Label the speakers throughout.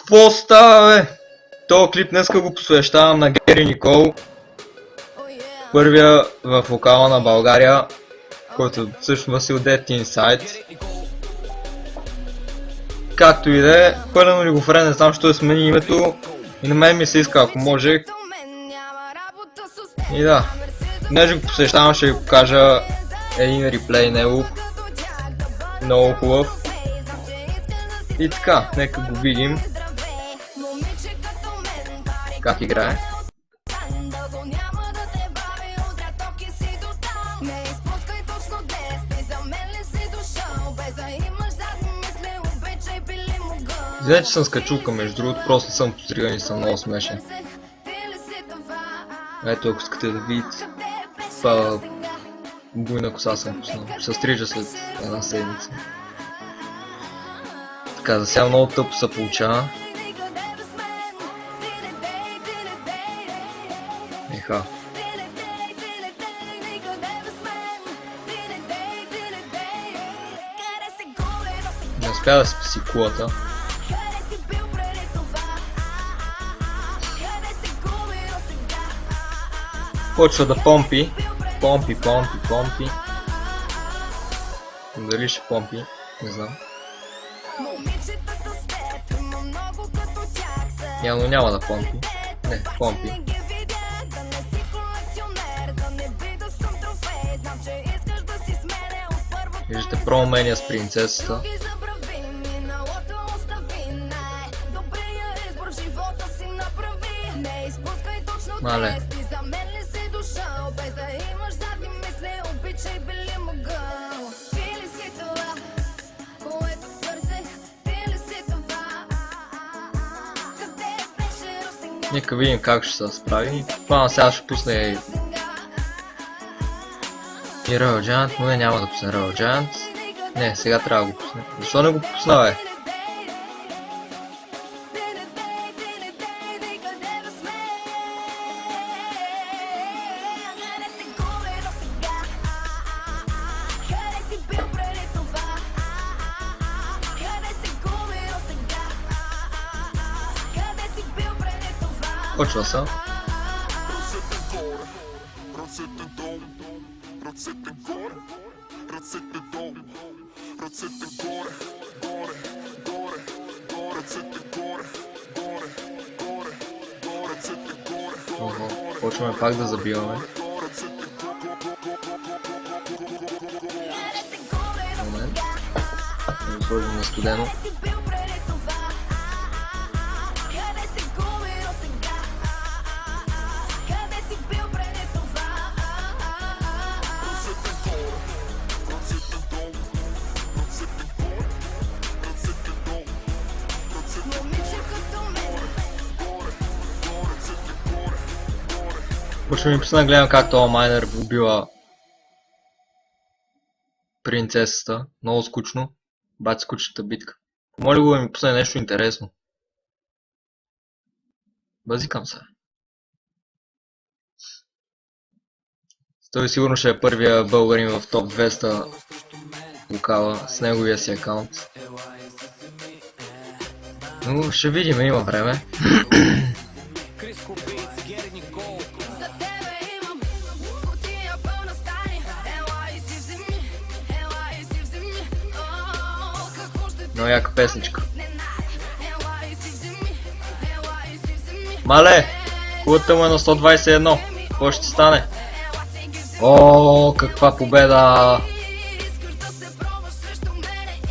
Speaker 1: Какво става, бе? Този клип днеска го посвещавам на Гери Никол, първия в вокала на България, който също Васил Dead Inside. Както и да е, пълен олигофрен, не знам, що е смени името и на мен ми се иска, ако може. И да, днес го посещавам, ще ви покажа един реплей него, много хубав. И така, нека го видим как играе. Извинете, че съм скачулка, между другото, просто съм постриган и съм много смешен. Ето, ако искате да видите, буйна коса съм пуснал. Ще се стрижа след една седмица. Така, за сега много тъпо се получава. Еха. Не успя да спаси кулата. Почва да помпи. Помпи. Дали ще помпи? Не знам. Явно няма да помпи. Не, помпи. Виждате проумения с принцесата. Мале. Нека видим как ще се справи. Плана сега ще пусне и Royal Giant, но не, няма да пусне Royal Giant. Не, сега трябва да го пусне. Защо не го пусна, бе? Почва се. Почваме пак да забиваме. Момент. Да го сложим на студено. Ще ми пусна да гледам как този майнер убива принцесата. Много скучно. Бати скучната битка. Моля го да ми пусне нещо интересно. Базикам се. Той сигурно ще е първия българин в топ 200 вокала с неговия си акаунт. Но ще видим, има време. Много яка песничка. Мале! Хубавата му е на 121. Какво ще стане? О, каква победа!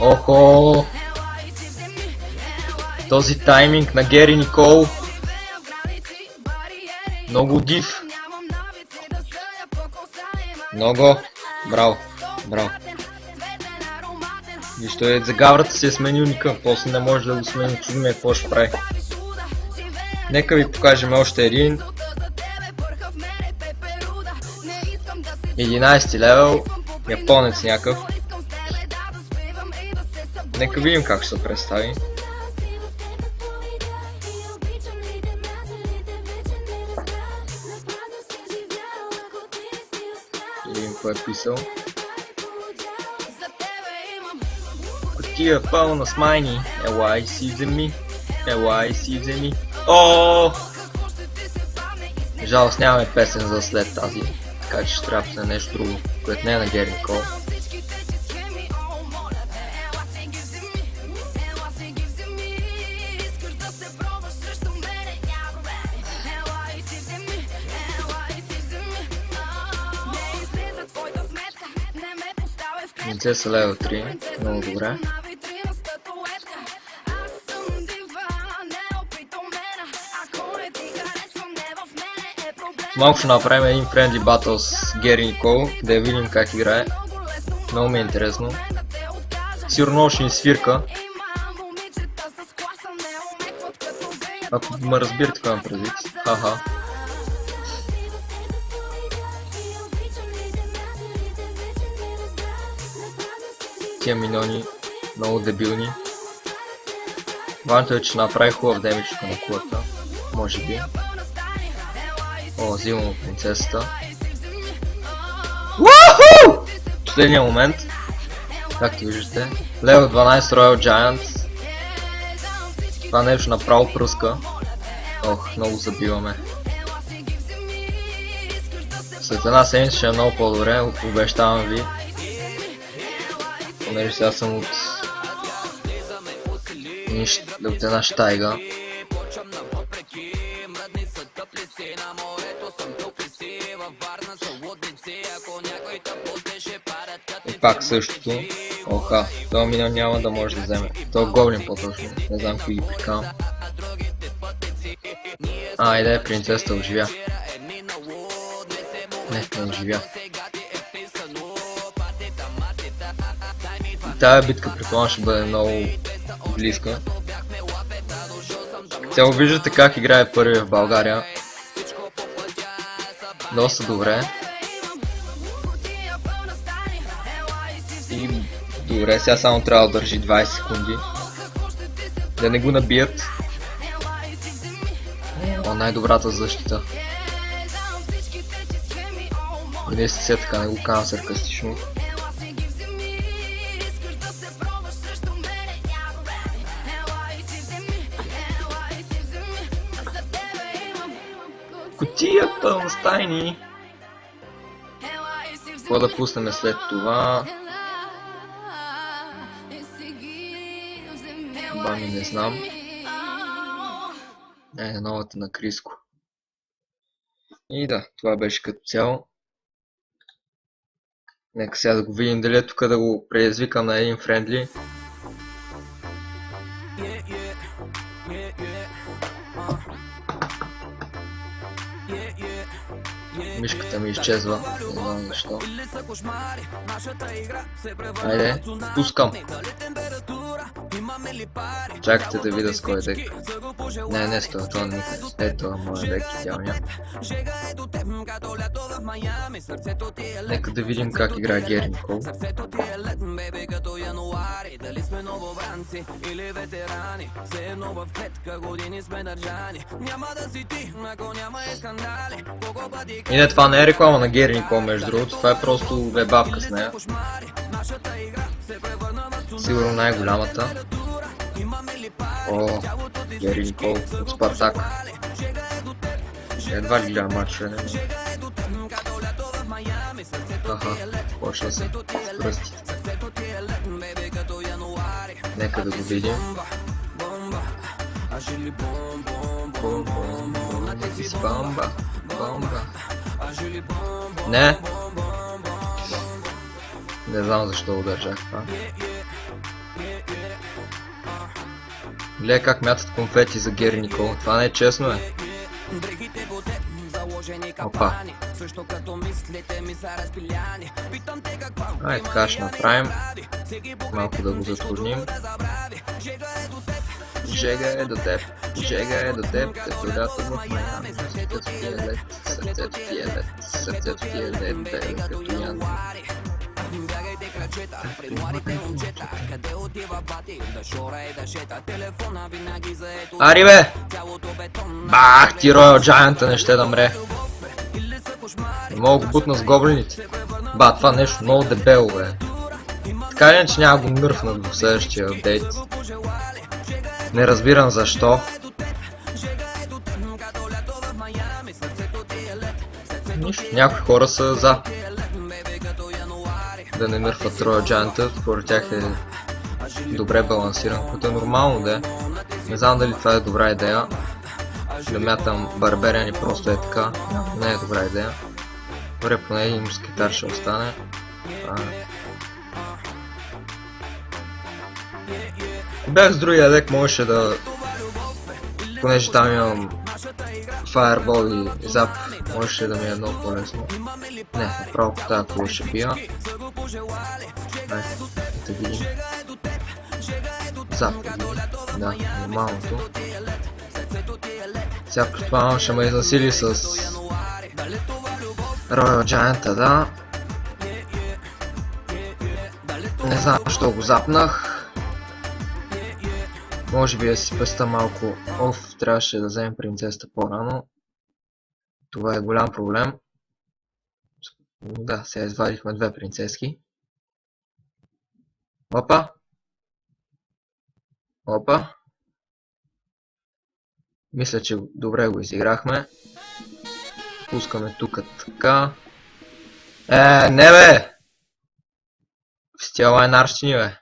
Speaker 1: Охо! Този тайминг на Гери Никол. Много див. Много. Браво. Браво. Вижте, е, за гаврата си е сменил ника, после не може да го смени, чудиме какво ще прави. Нека ви покажем още един. 11 левел, японец някакъв. Нека видим как ще се представи. Видим какво е писал. Кутия пълна с майни, елай си вземи. Елай си вземи. О! Жалост нямаме песен за след тази, така че ще трябва на нещо друго, което не е на Гери Никол. Принцеса Лео 3, много добре. Малко ще направим един friendly battle с Гери Никол, да я видим как играе. Много ми е интересно. Сигурно ще ни свирка. Ако ме разбирате какво имам предвид. Хаха. Тия миньони, много дебилни. Важното е, че направи хубав демидж на кулата. Може би. О, взимам принцесата. Уху! Последния момент. Както виждате. Level 12 Royal Giant. Това нещо направо пръска. Ох, много забиваме. След една седмица ще е много по-добре, обещавам ви. Понеже сега съм от една щайга. И пак същото. Оха, това минал няма да може да вземе. Това гоблин по-точно. Не знам кои ги прикавам. Айде, принцесата оживя. Не оживя. Тая битка предполагам ще бъде много близка. Цяло виждате как играе първи в България. Доста добре. И добре, сега само трябва да държи 20 секунди. Да не го набият. О, най-добрата защита. И не се така, не го казвам саркастично. Кутията на стайни. Какво да пуснем след това? Бами не знам. Новата на Криско. И да, това беше като цяло. Нека сега да го видим дали е тук да го предизвикам на един френдли. Мишката ми изчезва, не знам защо. Айде, пускам. Чакайте да видя с кой дек. Не с това, не. Ето, моя дек идеалния. Нека да видим как играе Гери Никол. И не, това не е реклама на Гери Никол, между другото, това е просто вебавка с нея. Сигурно най-голямата. О, Гери Никол от Спартак. Едва ли гледам матча, не? Аха, почна се с пръстите. Нека да го видим. Бомба, бомба. Не. Не знам защо удържах това. Гледай как мятат конфети за Гери Никол. Това не е честно, е. Опа. Ай, така ще направим. Малко да го затрудним. Жега е до теб. Жега е до теб. Като лято в Майами. Сърцето ти е лед. Сърцето ти е лед. Сърцето ти е лед. Като Ян. Ари бе! Бах ти, Royal Giant не ще да мре. Не мога го бутна с гоблините. Ба, това нещо много дебело, бе. Така ли, че няма го нърфнат в следващия апдейт. Не разбирам защо. Нищо, някои хора са за да не нърфат Royal Giant, според тях е добре балансиран, което е нормално да е. Не знам дали това е добра идея. Да мятам Барбериан и просто е така, не е добра идея. Добре, поне един мускетар ще остане. Ако бях с другия дек, можеше да... Понеже там имам Fireball и Zap, можеше да ми е много по-лесно. Не, направо по тази кула ще бия. Да видим. Zap, да, нормалното. Сега предполагам ще ме изнасили с Royal Giant, да. Не знам защо го запнах. Може би да си пъста малко. Трябваше да вземем принцесата по-рано. Това е голям проблем. Да, сега извадихме две принцески. Опа! Опа! Мисля, че добре го изиграхме. Пускаме тук така. Не бе! В тия лайнарщини бе!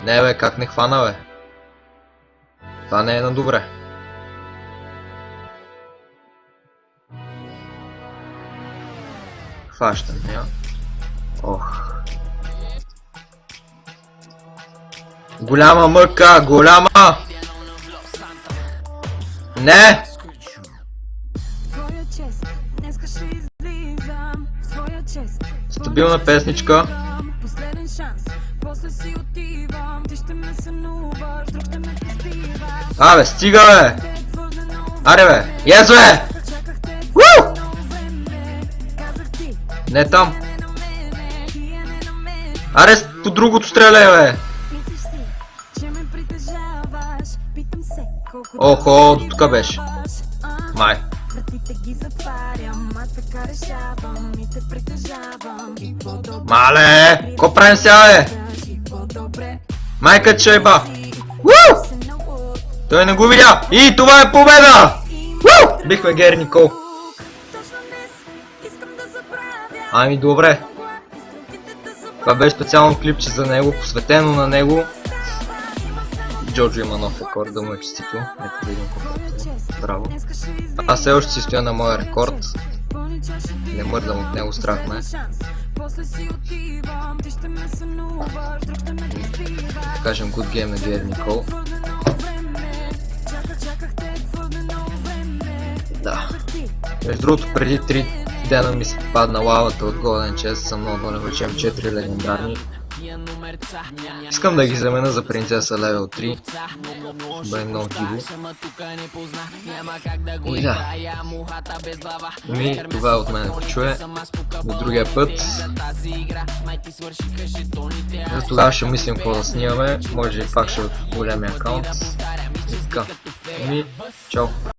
Speaker 1: Не бе, как не хвана бе? Това не е на добре. Хващам я. Ох. Голяма мъка, голяма! Не! Стабилна песничка. Абе, стига бе! Аре бе! Ес бе! Уу! Не там! Аре, по другото стреляй бе! Охо, до тука беше. Май. Мале! Ко правим сега бе? Майка чайба! Уу! Той не го видя! И това е победа! Уу! Бихме Гери Никол. Ами добре. Това беше специално клипче за него, посветено на него. Джоджо има нов рекорд, да му е честито. Нека да видим какво. Браво. Аз все още си стоя на моя рекорд. Не мърдам от него, страх ме. Да кажем good game на Гери Никол. Да. Между другото, преди 3 дена ми се падна лавата от Golden Chest, съм много да навлечем 4 легендарни. Искам да ги замена за принцеса левел 3. Бъде много диво. И да. Това е от мен, ако чуе. До другия път. За тогава ще мислим какво да снимаме. Може и пак ще от големия акаунт. И така. Чао.